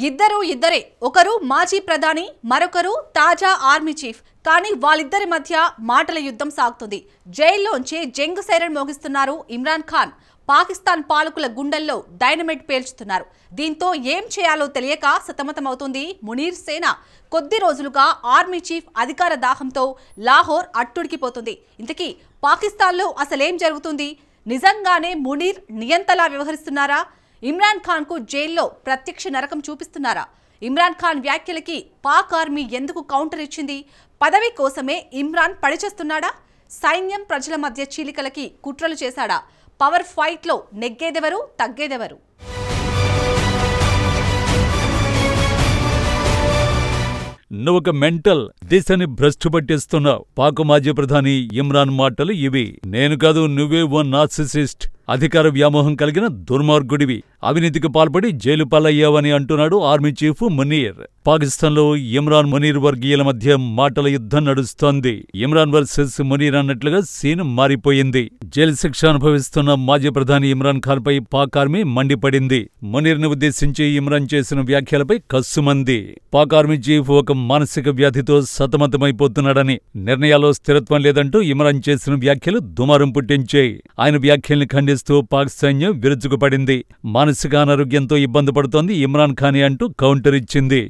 ఇద్దరే ఒకరు మాజీ ప్రధాని మరొకరు తాజా ఆర్మీ చీఫ్ కానీ వాళ్ళిద్దరి మధ్య మాటల యుద్ధం సాగుతుంది. జైల్లోంచి జంగ్ సైరన్ మోగిస్తున్నారు ఇమ్రాన్ ఖాన్. పాకిస్తాన్ పాలకుల గుండెల్లో డైనమైట్ పేల్చుతున్నారు. దీంతో ఏం చేయాలో తెలియక సతమతమవుతుంది మునీర్ సేన. కొద్ది రోజులుగా ఆర్మీ చీఫ్ అధికార దాహంతో లాహోర్ అట్టుడికిపోతుంది. ఇంతకీ పాకిస్తాన్లో అసలేం జరుగుతుంది? నిజంగానే మునీర్ నియంతలా వ్యవహరిస్తున్నారా? ఇమ్రాన్ ఖాన్ కు జైల్లో ప్రత్యక్ష నరకం చూపిస్తున్నారా? ఇమ్రాన్ ఖాన్ వ్యాఖ్యలకి పాక్ ఆర్మీ ఎందుకు కౌంటర్ ఇచ్చింది? పదవి కోసమే ఇమ్రాన్ పడిచేస్తున్నాడా? సైన్యం ప్రజల మధ్య చీలికలకి కుట్రలు చేశాడా? పవర్ ఫైట్ లో నెగ్గేదెవరు తగ్గేదెవరు? నువ్వొక మెంటల్ దేశాన్ని భ్రష్టు పట్టిస్తున్నావు. పాక్ మాజీ ప్రధాని ఇమ్రాన్ మాటలు ఇవి. నేను కాదు, నువ్వే ఓ నార్సిసిస్ట్, అధికార వ్యామోహం కలిగిన దుర్మార్గుడివి, అవినీతికి పాల్పడి జైలు పాలయ్యావని అంటున్నాడు ఆర్మీ చీఫ్ మునీర్. పాకిస్తాన్లో ఇమ్రాన్ మునీర్ వర్గీయుల మధ్య మాటల యుద్ధం నడుస్తోంది. ఇమ్రాన్ వర్సెస్ మునీర్ అన్నట్లుగా సీన్ మారిపోయింది. జైలు శిక్ష అనుభవిస్తున్న మాజీ ప్రధాని ఇమ్రాన్ ఖాన్ పై పాక్ ఆర్మీ మండిపడింది. మునీర్ను ఉద్దేశించి ఇమ్రాన్ చేసిన వ్యాఖ్యలపై కస్సుమంది. పాక్ ఆర్మీ చీఫ్ ఒక మానసిక వ్యాధితో సతమతమైపోతున్నాడని, నిర్ణయాల్లో స్థిరత్వం లేదంటూ ఇమ్రాన్ చేసిన వ్యాఖ్యలు దుమారం పుట్టించాయి. ఆయన వ్యాఖ్యల్ని ఖండిస్తూ పాక్ సైన్యం విరుచుకుపడింది. మానసిక అనారోగ్యంతో ఇబ్బంది పడుతోంది ఇమ్రాన్ ఖాన్ అంటూ కౌంటర్ ఇచ్చింది.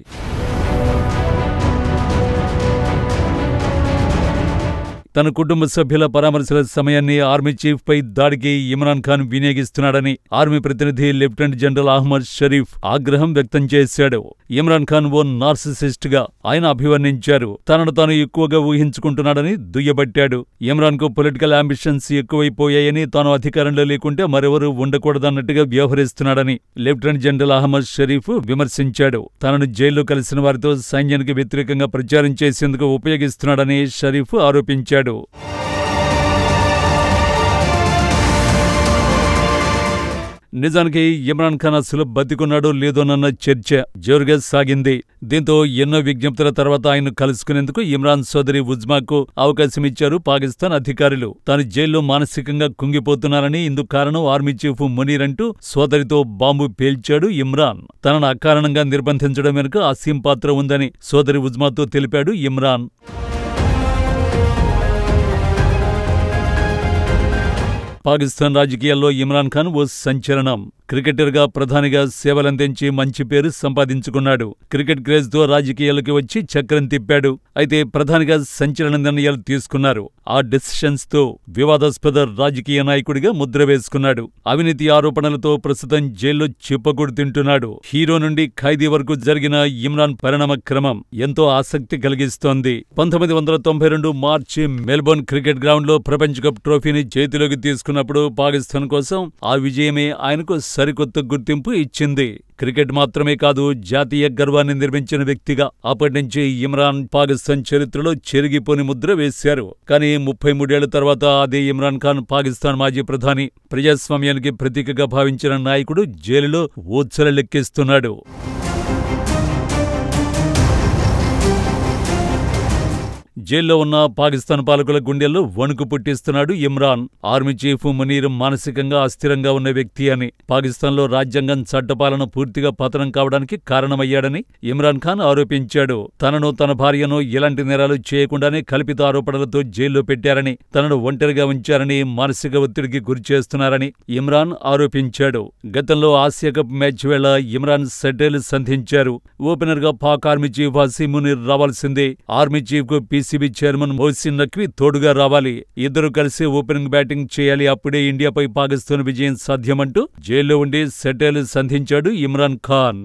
తన కుటుంబ సభ్యుల పరామర్శల సమయాన్ని ఆర్మీ చీఫ్ పై దాడికి ఇమ్రాన్ ఖాన్ వినియోగిస్తున్నాడని ఆర్మీ ప్రతినిధి లెఫ్టినెంట్ జనరల్ అహ్మద్ షరీఫ్ ఆగ్రహం వ్యక్తం చేశాడు. ఇమ్రాన్ ఖాన్ ఓ నార్సిసిస్ట్ గా ఆయన అభివర్ణించారు. తనను తాను ఎక్కువగా ఊహించుకుంటున్నాడని దుయ్యబట్టాడు. ఇమ్రాన్ కు పొలిటికల్ అంబిషన్స్ ఎక్కువైపోయాయని, తాను అధికారంలో లేకుంటే మరెవరూ ఉండకూడదన్నట్టుగా వ్యవహరిస్తున్నాడని లెఫ్టినెంట్ జనరల్ అహ్మద్ షరీఫ్ విమర్శించాడు. తనను జైల్లో కలిసిన వారితో సైన్యానికి వ్యతిరేకంగా ప్రచారం చేసేందుకు ఉపయోగిస్తున్నాడని షరీఫ్ ఆరోపించాడు. నిజానికి ఇమ్రాన్ ఖాన్ అసలు బతికున్నాడో లేదోనన్న చర్చ జోరుగా సాగింది. దీంతో ఎన్నో విజ్ఞప్తుల తర్వాత ఆయన కలుసుకునేందుకు ఇమ్రాన్ సోదరి ఉజ్మాకు అవకాశమిచ్చారు పాకిస్తాన్ అధికారులు. తాను జైల్లో మానసికంగా కుంగిపోతున్నారని, ఇందుకు కారణం ఆర్మీ చీఫ్ మునీర్ అంటూ సోదరితో బాంబు పేల్చాడు ఇమ్రాన్. తనను అకారణంగా నిర్బంధించడం వెనుక అసీం పాత్ర ఉందని సోదరి ఉజ్మాతో తెలిపాడు ఇమ్రాన్. పాకిస్తాన్ రాజకీయాల్లో ఇమ్రాన్ ఖాన్ ఓ సంచలనం. క్రికెటర్గా ప్రధానిగా సేవలందించి మంచి పేరు సంపాదించుకున్నాడు. క్రికెట్ క్రేజ్ తో రాజకీయాలకు వచ్చి చక్రం తిప్పాడు. అయితే ప్రధానిగా సంచలన నిర్ణయాలు తీసుకున్నారు. ఆ డెసిషన్స్ తో వివాదాస్పద రాజకీయ నాయకుడిగా ముద్ర వేసుకున్నాడు. అవినీతి ఆరోపణలతో ప్రస్తుతం జైల్లో చిప్పకూడు తింటున్నాడు. హీరో నుండి ఖైదీ వరకు జరిగిన ఇమ్రాన్ పరిణామ క్రమం ఎంతో ఆసక్తి కలిగిస్తోంది. 1992 మార్చి మెల్బోర్న్ క్రికెట్ గ్రౌండ్ లో ప్రపంచ కప్ ట్రోఫీని చేతిలోకి తీసుకున్నప్పుడు పాకిస్తాన్ కోసం ఆ విజయమే ఆయనకు సరికొత్త గుర్తింపు ఇచ్చింది. క్రికెట్ మాత్రమే కాదు, జాతీయ గర్వాన్ని నిర్మించిన వ్యక్తిగా అప్పటి నుంచి ఇమ్రాన్ పాకిస్తాన్ చరిత్రలో చెరిగిపోని ముద్ర వేశారు. కానీ 33 ఏళ్ల తర్వాత అదే ఇమ్రాన్ ఖాన్, పాకిస్తాన్ మాజీ ప్రధాని, ప్రజాస్వామ్యానికి ప్రతీకగా భావించిన నాయకుడు జైలులో ఊచలు లెక్కిస్తున్నాడు. జైల్లో ఉన్న పాకిస్తాన్ పాలకుల గుండెల్లో వణుకు పుట్టిస్తున్నాడు ఇమ్రాన్. ఆర్మీ చీఫ్ మునీర్ మానసికంగా అస్థిరంగా ఉన్న వ్యక్తి అని, పాకిస్తాన్లో రాజ్యాంగం చట్టపాలన పూర్తిగా పతనం కావడానికి కారణమయ్యాడని ఇమ్రాన్ ఖాన్ ఆరోపించాడు. తనను తన భార్యను ఎలాంటి నేరాలు చేయకుండానే కల్పిత ఆరోపణలతో జైల్లో పెట్టారని, తనను ఒంటరిగా ఉంచారని, మానసిక ఒత్తిడికి గురిచేస్తున్నారని ఇమ్రాన్ ఆరోపించాడు. గతంలో ఆసియా కప్ మ్యాచ్ వేళ ఇమ్రాన్ సెటిల్ సంధించారు. ఓపెనర్ గా పాక్ ఆర్మీ చీఫ్ అసీం మునీర్ రావాల్సిందే. ఆర్మీ చీఫ్ కు పీసీబీ చైర్మన్ మొహసిన్ నఖ్వీ తోడుగా రావాలి. ఇద్దరు కలిసి ఓపెనింగ్ బ్యాటింగ్ చేయాలి. అప్పుడే ఇండియాపై పాకిస్తాన్ విజయం సాధ్యమంటూ జైల్లో ఉండి సెటిల్ సంధించాడు ఇమ్రాన్ ఖాన్.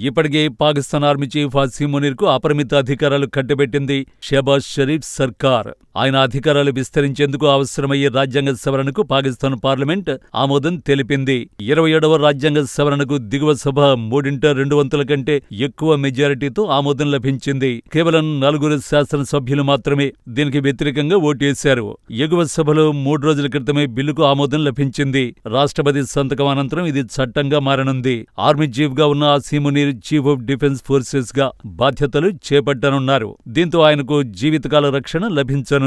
ఇప్పటికే పాకిస్తాన్ ఆర్మీ చీఫ్ అసీం మునీర్ కు అపరిమిత అధికారాలు కట్టబెట్టింది షహబాజ్ షరీఫ్ సర్కార్. ఆయన అధికారాలు విస్తరించేందుకు అవసరమయ్యే రాజ్యాంగ సవరణకు పాకిస్తాన్ పార్లమెంట్ ఆమోదం తెలిపింది. 27వ రాజ్యాంగ సవరణకు దిగువ సభ 3/2 కంటే ఎక్కువ మెజారిటీతో ఆమోదం లభించింది. కేవలం 4 శాసనసభ్యులు మాత్రమే దీనికి వ్యతిరేకంగా ఓటేశారు. ఎగువ సభలో 3 రోజుల క్రితమే బిల్లుకు ఆమోదం లభించింది. రాష్ట్రపతి సంతకం అనంతరం ఇది చట్టంగా మారనుంది. ఆర్మీ చీఫ్ గా ఉన్న Asim Munir chief of defence forces గా బాధ్యతలు చేపట్టనున్నారు. దీంతో ఆయనకు జీవితకాల రక్షణ లభించనుంది.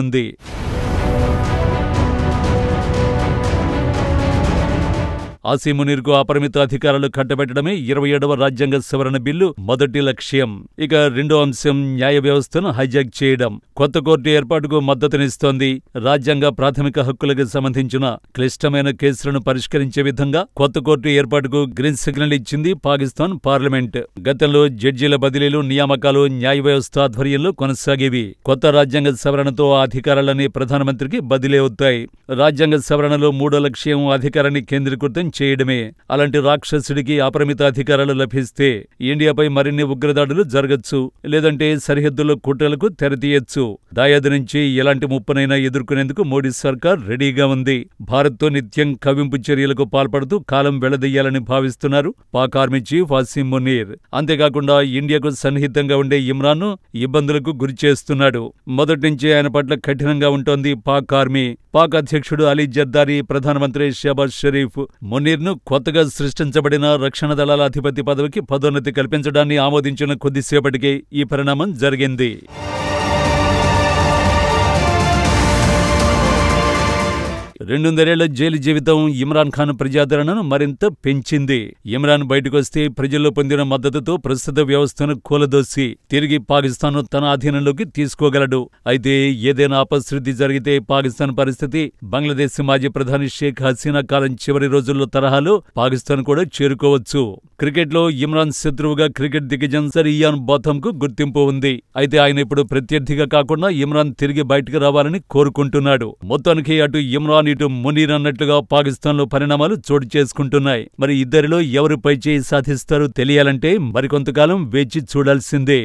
ఆసిమ్ మునీర్కు అపరిమిత అధికారాలు కట్టబెట్టడమే 27వ రాజ్యాంగ సవరణ బిల్లు మొదటి లక్ష్యం. ఇక రెండో అంశం న్యాయ వ్యవస్థను హైజాక్ చేయడం. కొత్త కోర్టు ఏర్పాటుకు మద్దతునిస్తోంది. రాజ్యాంగ ప్రాథమిక హక్కులకు సంబంధించిన క్లిష్టమైన కేసులను పరిష్కరించే విధంగా కొత్త కోర్టు ఏర్పాటుకు గ్రీన్ సిగ్నల్ ఇచ్చింది పాకిస్తాన్ పార్లమెంట్. గతంలో జడ్జీల బదిలీలు, నియామకాలు న్యాయ వ్యవస్థ ఆధ్వర్యంలో కొనసాగేవి. కొత్త రాజ్యాంగ సవరణతో ఆ అధికారాలన్నీ ప్రధానమంత్రికి బదిలీ అవుతాయి. రాజ్యాంగ సవరణలో మూడో లక్ష్యం అధికారాన్ని కేంద్రీకృతం చేయడమే. అలాంటి రాక్షసుడికి అపరిమిత అధికారాలు లభిస్తే ఇండియాపై మరిన్ని ఉగ్రదాడులు జరగచ్చు, లేదంటే సరిహద్దుల్లో కుట్రలకు తెరతీయొచ్చు. దాయాది నుంచి ఎలాంటి ముప్పునైనా ఎదుర్కొనేందుకు మోడీ సర్కార్ రెడీగా ఉంది. భారత్తో నిత్యం కవ్వింపు చర్యలకు పాల్పడుతూ కాలం వెళ్లదీయాలని భావిస్తున్నారు పాక్ ఆర్మీ చీఫ్ ఆసిమ్ మునీర్. అంతేకాకుండా ఇండియాకు సన్నిహితంగా ఉండే ఇమ్రాన్ను ఇబ్బందులకు గురిచేస్తున్నాడు. మొదటి నుంచి ఆయన పట్ల కఠినంగా ఉంటోంది పాక్ ఆర్మీ. పాక్ అధ్యక్షుడు అలీ జర్దారీ, ప్రధానమంత్రి షహబాజ్ షరీఫ్ మునీర్ను కొత్తగా సృష్టించబడిన రక్షణ దళాల అధిపతి పదవికి పదోన్నతి కల్పించడాన్ని ఆమోదించిన కొద్దిసేపటికే ఈ పరిణామం జరిగింది. 2.5 ఏళ్ల జైలు జీవితం ఇమ్రాన్ ఖాన్ ప్రజాదరణను మరింత పెంచింది. ఇమ్రాన్ బయటకొస్తే ప్రజల్లో పొందిన మద్దతుతో ప్రస్తుత వ్యవస్థను కూలదోసి తిరిగి పాకిస్తాన్ను తన అధీనంలోకి తీసుకోగలడు. అయితే ఏదైనా అపశృద్ధి జరిగితే పాకిస్తాన్ పరిస్థితి బంగ్లాదేశ్ మాజీ ప్రధాని షేక్ హసీనా కాలం చివరి రోజుల్లో తరహాలో పాకిస్తాన్ కూడా చేరుకోవచ్చు. క్రికెట్లో ఇమ్రాన్ శత్రువుగా క్రికెట్ దిగ్గజం సర్ ఇయాన్ బోథమ్ కు గుర్తింపు ఉంది. అయితే ఆయన ఇప్పుడు ప్రత్యర్థిగా కాకుండా ఇమ్రాన్ తిరిగి బయటకు రావాలని కోరుకుంటున్నాడు. మొత్తానికి అటు ఇమ్రాన్ ఇటు మునీర్ అన్నట్లుగా పాకిస్తాన్లో పరిణామాలు చోటు చేసుకుంటున్నాయి. మరి ఇద్దరిలో ఎవరు పైచేయి సాధిస్తారో తెలియాలంటే మరికొంతకాలం వేచి చూడాల్సిందే.